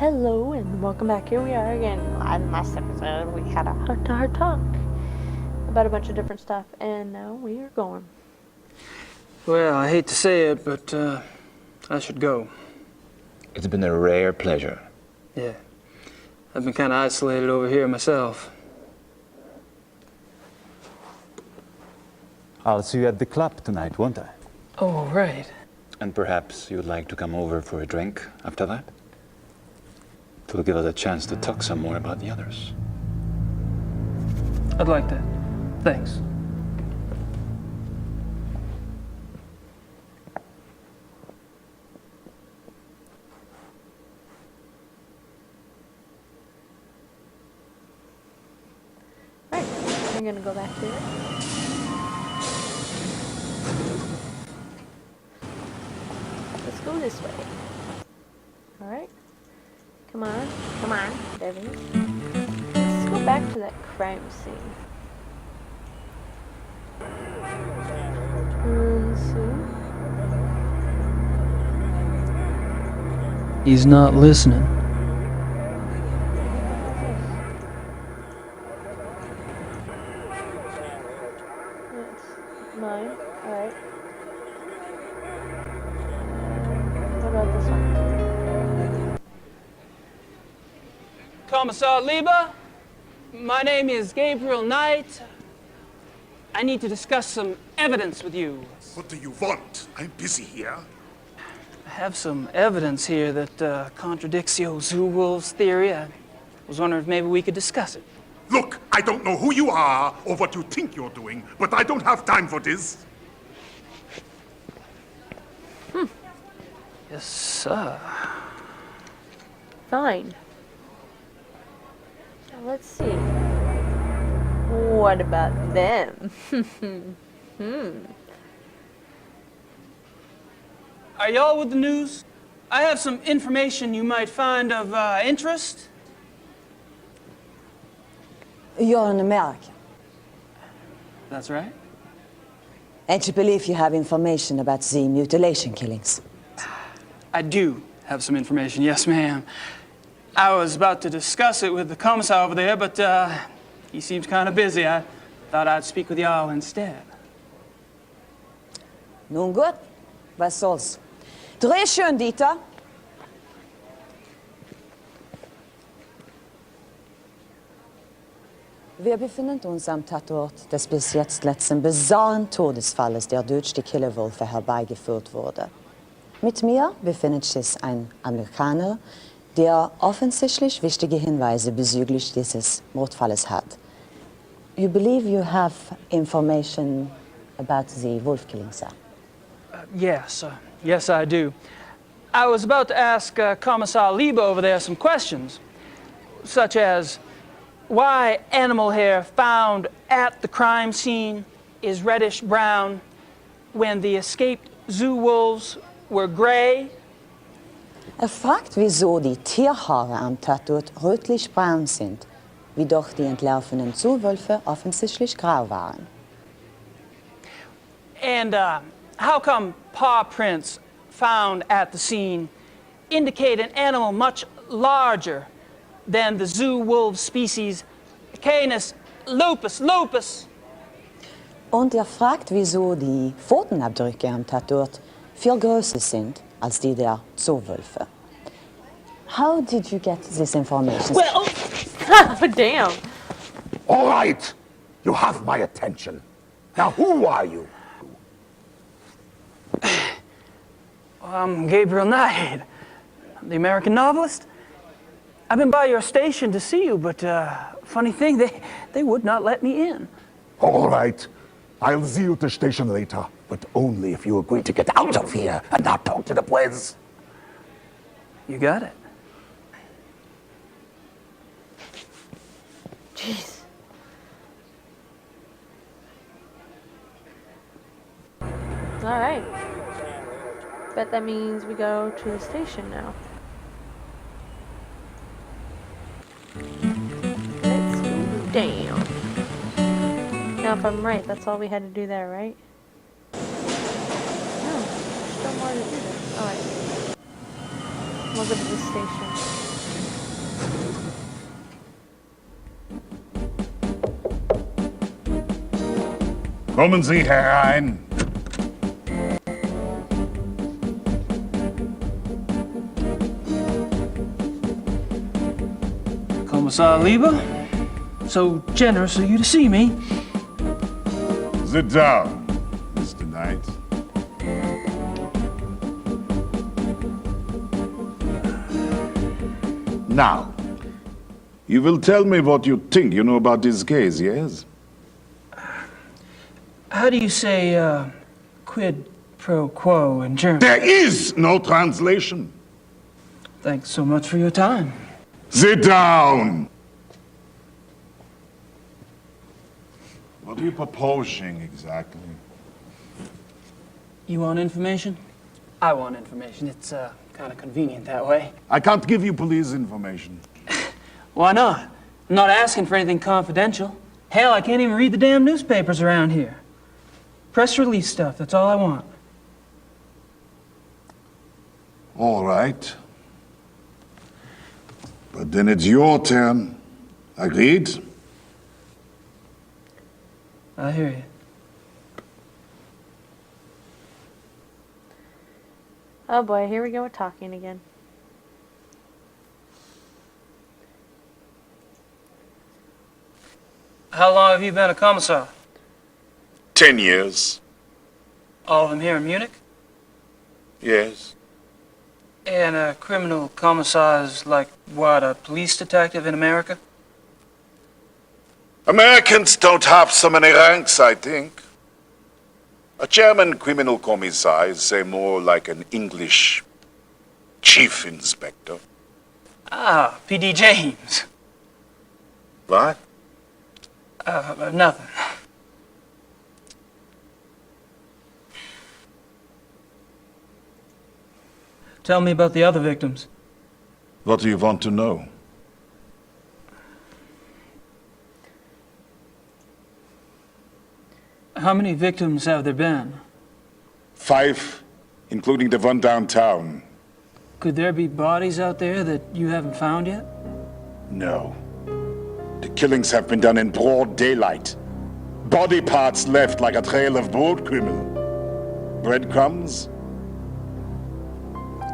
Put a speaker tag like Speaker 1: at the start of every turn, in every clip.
Speaker 1: Hello and welcome back. Here we are again. In last episode we had a heart-to-heart talk about a bunch of different stuff, and now we are going.
Speaker 2: Well, I hate to say it, but I should go.
Speaker 3: It's been a rare pleasure.
Speaker 2: Yeah. I've been kind of isolated over here myself.
Speaker 4: I'll see you at the club tonight, won't I?
Speaker 2: Oh, right.
Speaker 3: And perhaps you'd like to come over for a drink after that? It'll give us a chance to talk some more about the others.
Speaker 2: I'd like that. Thanks.
Speaker 1: Right, we're gonna go back here. Let's go this way. Alright. Come on, Devin. Let's go back to that crime scene.
Speaker 2: He's not listening.
Speaker 1: That's mine. Alright. What about this one?
Speaker 2: Commissar Lieber, my name is Gabriel Knight. I need to discuss some evidence with you.
Speaker 5: What do you want? I'm busy here.
Speaker 2: I have some evidence here that contradicts your zoo wolves theory. I was wondering if maybe we could discuss it.
Speaker 5: Look, I don't know who you are or what you think you're doing, but I don't have time for this.
Speaker 2: Yes, sir.
Speaker 1: Fine. Now let's see. What about them?
Speaker 2: Are y'all with the news? I have some information you might find of interest.
Speaker 6: You're an American.
Speaker 2: That's right.
Speaker 6: And you believe you have information about the mutilation killings?
Speaker 2: I do have some information, yes, ma'am. I was about to discuss it with the commissar over there, but he seems kind of busy. I thought I'd speak with y'all instead.
Speaker 6: Nun gut, was soll's. Dreh schön, Dieter. Wir befinden uns am Tatort des bis jetzt letzten bizarren Todesfalles, der durch die Killerwölfe herbeigeführt wurde. Mit mir befindet sich ein Amerikaner, der offensichtlich wichtige Hinweise bezüglich dieses Mordfalles hat. You believe you have information about the wolf killing, sir?
Speaker 2: Yes, yes, I do. I was about to ask Commissar Lieber over there some questions, such as why animal hair found at the crime scene is reddish-brown when the escaped zoo wolves were gray.
Speaker 6: Fragt, wieso die Tierhaare am Tatort rötlich-braun sind, wie doch die entlaufenen Zuwölfe offensichtlich grau waren.
Speaker 2: And how come paw prints found at the scene indicate an animal much larger than the zoo wolf species Canis lupus?
Speaker 6: Und fragt, wieso die Pfotenabdrücke am Tatort viel größer sind als die der Zoowölfe. How did you get this information?
Speaker 1: Well, damn.
Speaker 5: All right, you have my attention. Now, who are you?
Speaker 2: I'm Gabriel Knight, the American novelist. I've been by your station to see you, but funny thing, they would not let me in.
Speaker 5: All right, I'll see you at the station later, but only if you agree to get out of here and not talk to the boys.
Speaker 2: You got it.
Speaker 1: Jeez. Alright. Bet that means we go to the station now. Let's go down. Now if I'm right, that's all we had to do there, right? No, there's still more to do there. Alright. We'll go to the station.
Speaker 5: Kommen Sie herein.
Speaker 2: Kommissar Lieber, so generous of you to see me.
Speaker 5: Sit down, Mr. Knight. Now, you will tell me what you think you know about this case, yes?
Speaker 2: How do you say quid pro quo in German?
Speaker 5: There is no translation.
Speaker 2: Thanks so much for your time.
Speaker 5: Sit down. What are you proposing exactly?
Speaker 2: You want information? I want information. It's kind of convenient that way.
Speaker 5: I can't give you police information.
Speaker 2: Why not? I'm not asking for anything confidential. Hell, I can't even read the damn newspapers around here. Press release stuff, that's all I want.
Speaker 5: All right. But then it's your turn. Agreed?
Speaker 2: I hear you.
Speaker 1: Oh boy, here we go with talking again.
Speaker 2: How long have you been a commissar?
Speaker 5: 10 years.
Speaker 2: All of them here in Munich?
Speaker 5: Yes.
Speaker 2: And a criminal commissar is like, what, a police detective in America?
Speaker 5: Americans don't have so many ranks, I think. A German criminal commissar is, say, more like an English chief inspector.
Speaker 2: Ah, P.D. James.
Speaker 5: What?
Speaker 2: Nothing. Tell me about the other victims.
Speaker 5: What do you want to know?
Speaker 2: How many victims have there been?
Speaker 5: 5, including the one downtown.
Speaker 2: Could there be bodies out there that you haven't found yet?
Speaker 5: No. The killings have been done in broad daylight. Body parts left like a trail of broad criminal. Breadcrumbs?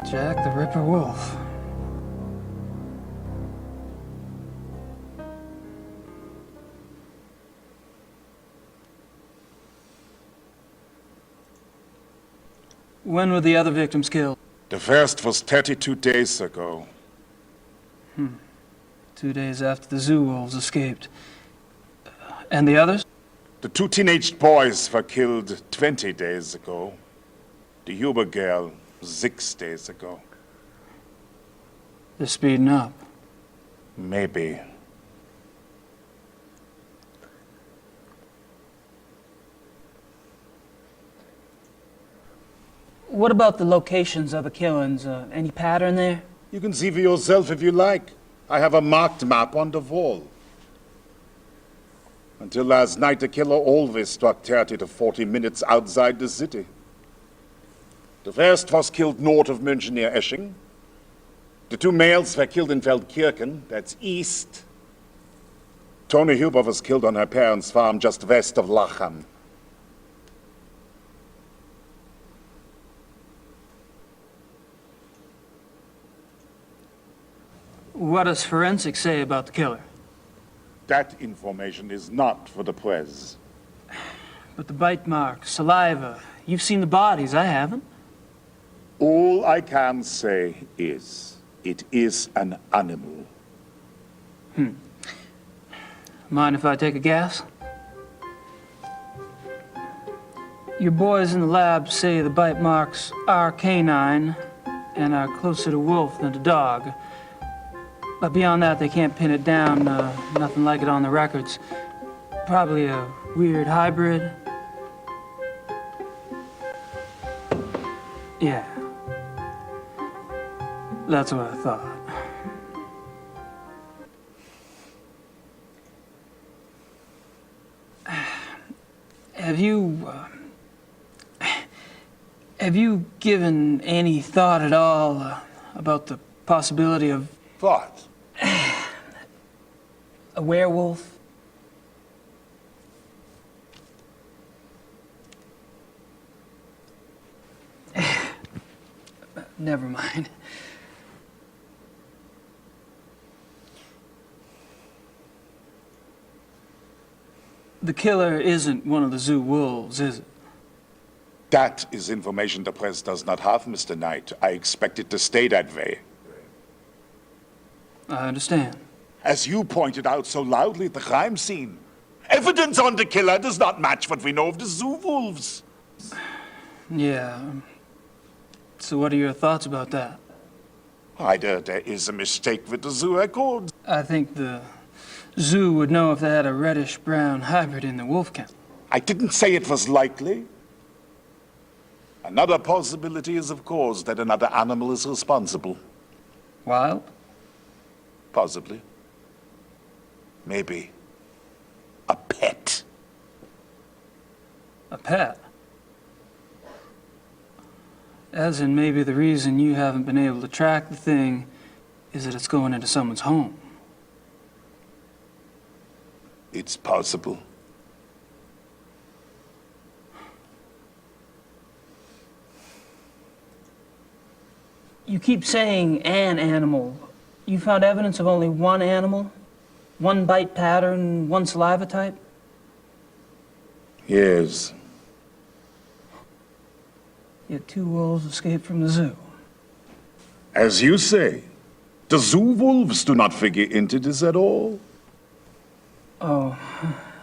Speaker 2: Jack the Ripper Wolf. When were the other victims killed?
Speaker 5: The first was 32 days ago.
Speaker 2: 2 days after the zoo wolves escaped. And the others?
Speaker 5: The 2 teenage boys were killed 20 days ago. The Huber girl 6 days ago.
Speaker 2: They're speeding up.
Speaker 5: Maybe.
Speaker 2: What about the locations of the killings? Any pattern there?
Speaker 5: You can see for yourself if you like. I have a marked map on the wall. Until last night, the killer always struck 30 to 40 minutes outside the city. The first was killed north of München near Esching. The 2 males were killed in Feldkirchen, that's east. Toni Huber was killed on her parents' farm just west of Lachem.
Speaker 2: What does forensics say about the killer?
Speaker 5: That information is not for the press.
Speaker 2: But the bite marks, saliva, you've seen the bodies, I haven't.
Speaker 5: All I can say is, it is an animal.
Speaker 2: Mind if I take a guess? Your boys in the lab say the bite marks are canine and are closer to wolf than to dog. But beyond that, they can't pin it down. Nothing like it on the records. Probably a weird hybrid. Yeah. That's what I thought. Have you given any thought at all about the possibility of
Speaker 5: What?
Speaker 2: a werewolf? Never mind. The killer isn't one of the zoo wolves, is it?
Speaker 5: That is information the press does not have, Mr. Knight. I expect it to stay that way.
Speaker 2: I understand.
Speaker 5: As you pointed out so loudly at the crime scene, evidence on the killer does not match what we know of the zoo wolves.
Speaker 2: Yeah. So what are your thoughts about that?
Speaker 5: Either there is a mistake with the zoo records.
Speaker 2: I think the zoo would know if they had a reddish-brown hybrid in the wolf count.
Speaker 5: I didn't say it was likely. Another possibility is, of course, that another animal is responsible.
Speaker 2: Wild?
Speaker 5: Possibly. Maybe. A pet.
Speaker 2: A pet? As in maybe the reason you haven't been able to track the thing is that it's going into someone's home.
Speaker 5: It's possible.
Speaker 2: You keep saying an animal. You found evidence of only one animal? One bite pattern, one saliva type?
Speaker 5: Yes.
Speaker 2: Yet 2 wolves escaped from the zoo.
Speaker 5: As you say, the zoo wolves do not figure into this at all.
Speaker 2: Oh,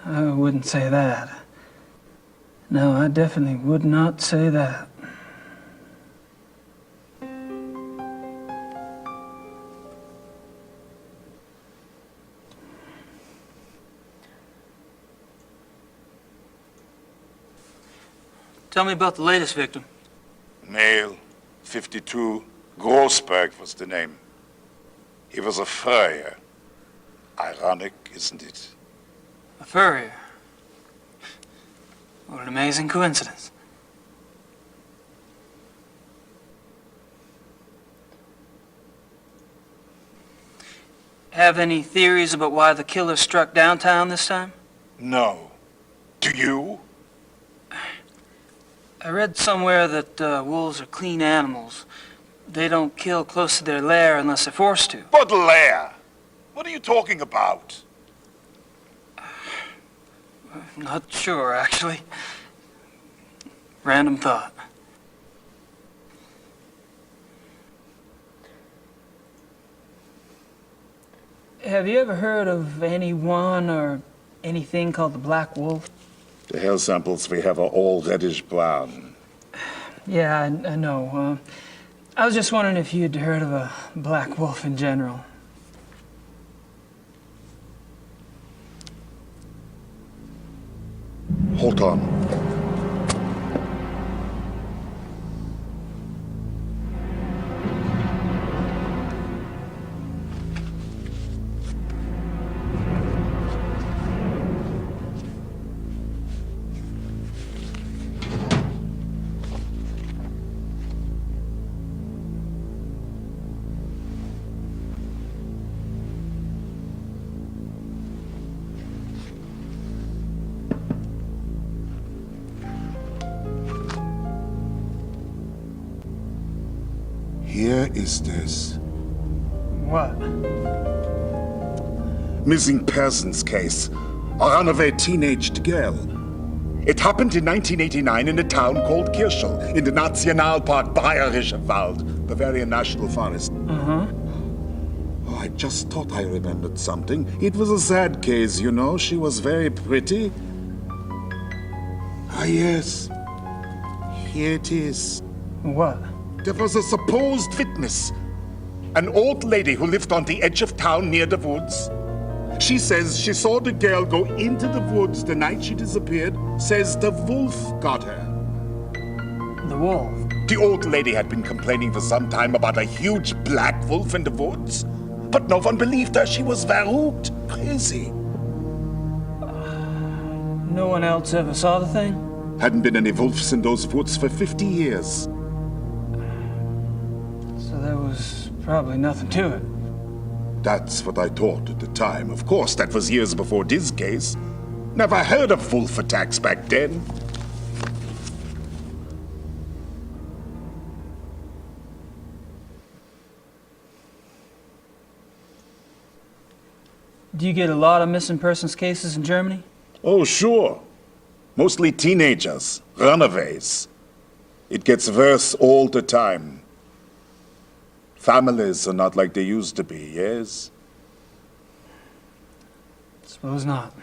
Speaker 2: I wouldn't say that. No, I definitely would not say that. Tell me about the latest victim.
Speaker 5: Male, 52, Grossberg was the name. He was a furrier. Ironic, isn't it?
Speaker 2: A furrier. What an amazing coincidence. Have any theories about why the killer struck downtown this time?
Speaker 5: No. Do you?
Speaker 2: I read somewhere that wolves are clean animals. They don't kill close to their lair unless they're forced to.
Speaker 5: Baudelaire! What are you talking about?
Speaker 2: Not sure, actually. Random thought. Have you ever heard of anyone or anything called the Black Wolf?
Speaker 5: The hair samples we have are all reddish brown.
Speaker 2: Yeah, I know. I was just wondering if you'd heard of a black wolf in general.
Speaker 5: Hold on. Here is this.
Speaker 2: What?
Speaker 5: Missing persons case. A runaway teenaged girl. It happened in 1989 in a town called Kirschel, in the Nationalpark Bayerischer Wald, Bavarian National Forest.
Speaker 2: Uh-huh.
Speaker 5: Oh, I just thought I remembered something. It was a sad case, you know. She was very pretty. Ah, yes. Here it is.
Speaker 2: What?
Speaker 5: There was a supposed witness, an old lady who lived on the edge of town near the woods. She says she saw the girl go into the woods the night she disappeared, says the wolf got her.
Speaker 2: The wolf?
Speaker 5: The old lady had been complaining for some time about a huge black wolf in the woods, but no one believed her. She was verrückt, crazy.
Speaker 2: No one else ever saw the thing?
Speaker 5: Hadn't been any wolves in those woods for 50 years.
Speaker 2: So there was probably nothing to it.
Speaker 5: That's what I thought at the time. Of course, that was years before this case. Never heard of wolf attacks back then.
Speaker 2: Do you get a lot of missing persons cases in Germany?
Speaker 5: Oh, sure. Mostly teenagers, runaways. It gets worse all the time. Families are not like they used to be, yes?
Speaker 2: Suppose not.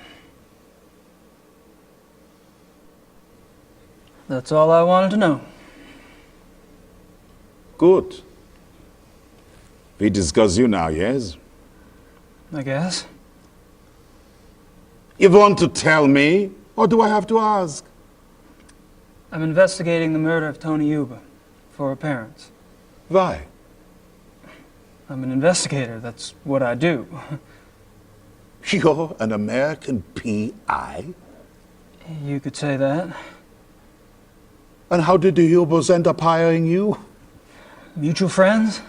Speaker 2: That's all I wanted to know.
Speaker 5: Good. We discuss you now, yes?
Speaker 2: I guess.
Speaker 5: You want to tell me, or do I have to ask?
Speaker 2: I'm investigating the murder of Tony Yuba for her parents.
Speaker 5: Why?
Speaker 2: I'm an investigator. That's what I do.
Speaker 5: You're an American PI?
Speaker 2: You could say that.
Speaker 5: And how did the Hubers end up hiring you?
Speaker 2: Mutual friends?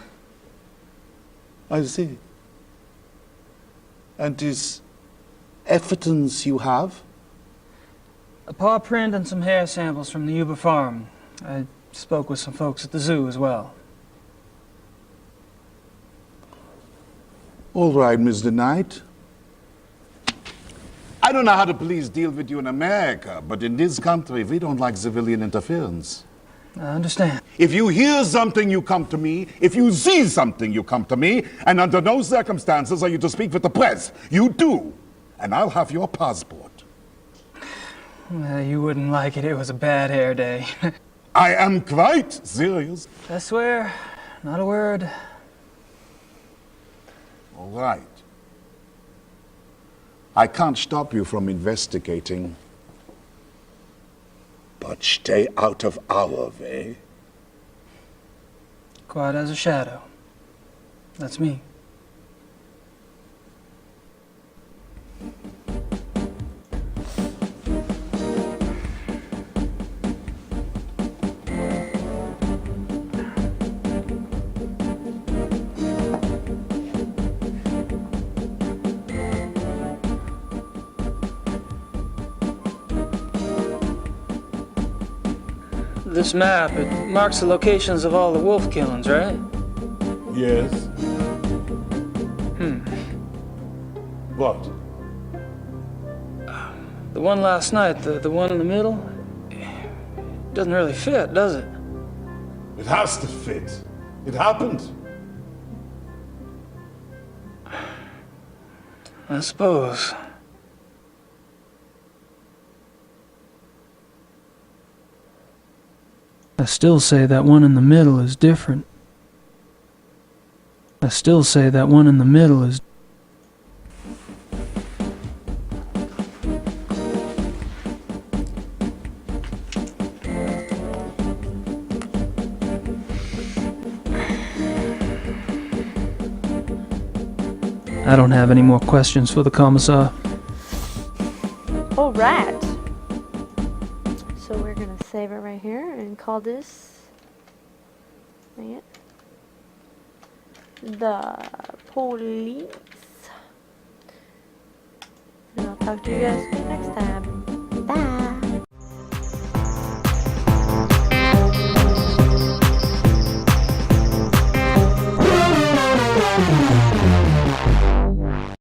Speaker 5: I see. And this evidence you have?
Speaker 2: A paw print and some hair samples from the Yuba farm. I spoke with some folks at the zoo as well.
Speaker 5: All right, Mr. Knight. I don't know how the police deal with you in America, but in this country, we don't like civilian interference.
Speaker 2: I understand.
Speaker 5: If you hear something, you come to me. If you see something, you come to me. And under no circumstances are you to speak with the press. You do. And I'll have your passport.
Speaker 2: Well, you wouldn't like it. It was a bad hair day.
Speaker 5: I am quite serious.
Speaker 2: I swear, not a word.
Speaker 5: All right. I can't stop you from investigating. But stay out of our way.
Speaker 2: Quiet as a shadow. That's me. This map, it marks the locations of all the wolf killings, right?
Speaker 5: Yes. What?
Speaker 2: The one last night, the one in the middle, doesn't really fit, does it?
Speaker 5: It has to fit. It happened.
Speaker 2: I suppose. I still say that one in the middle is different. I still say that one in the middle is... I don't have any more questions for the Commissar.
Speaker 1: All right. So we're gonna save it right here and call this the police. And I'll talk to you guys next time. Bye.